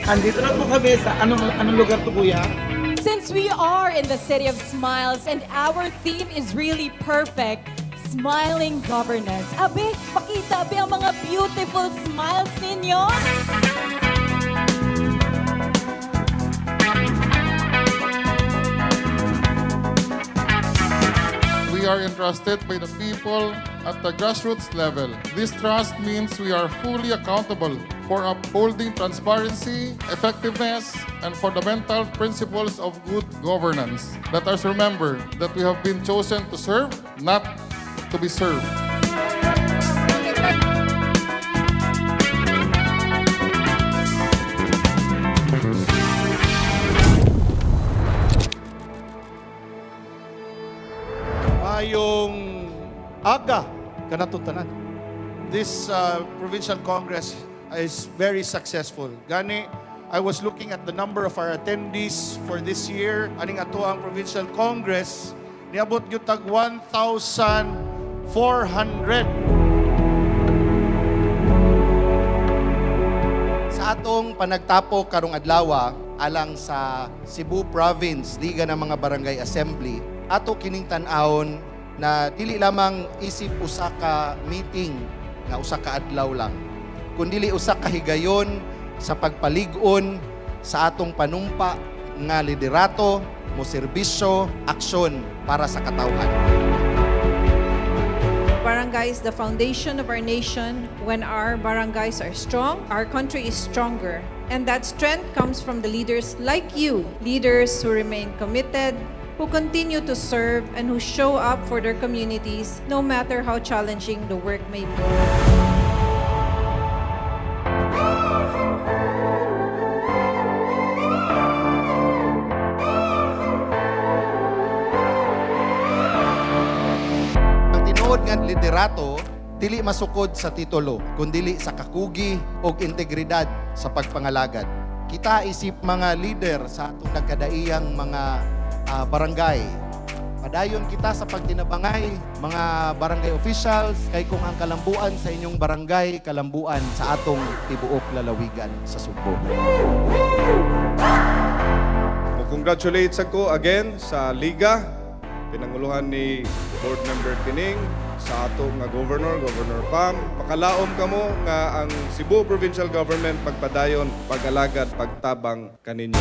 Andito na po kami sa anong lugar to, kuya? Since we are in the City of Smiles and our theme is really perfect, smiling governance. Abe, pakita abe ang mga beautiful smiles ninyo. We are entrusted by the people at the grassroots level. This trust means we are fully accountable for upholding transparency, effectiveness, and fundamental principles of good governance. Let us remember that we have been chosen to serve, not to be served. Mayong aga kanatutanan. This provincial congress is very successful. Gani, I was looking at the number of our attendees for this year. Aning ato ang provincial congress, niabot yung tag 1,400. Sa atong panagtapo karong adlaw alang sa Cebu Province Liga ng mga Barangay Assembly, ato kining tan-awon na dili lamang isip usa ka meeting nga usa ka adlaw lang, kundi usa ka higayon sa pagpalig-on sa atong panumpa nga liderato, mo serbisyo, aksyon para sa katawhan. Barangay is the foundation of our nation. When our barangays are strong, our country is stronger. And that strength comes from the leaders like you, leaders who remain committed, who continue to serve, and who show up for their communities no matter how challenging the work may be. Ang tinuod nga liderato dili masukod sa titulo, kundi sa kakugi o integridad sa pagpangalagad. Kita isip mga leader sa atong nagkadaiyang mga barangay. Padayon kita sa pagtinabangay, mga barangay officials, kay kung ang kalambuan sa inyong barangay, kalambuan sa atong tibuok lalawigan sa Sugbo. Congratulate ko again sa Liga, pinanguluhan ni Board Member Kining, sa ato nga Governor Pam. Pakalaom kamo nga ang Cebu Provincial Government pagpadayon, pag-alagad, pagtabang kaninyo.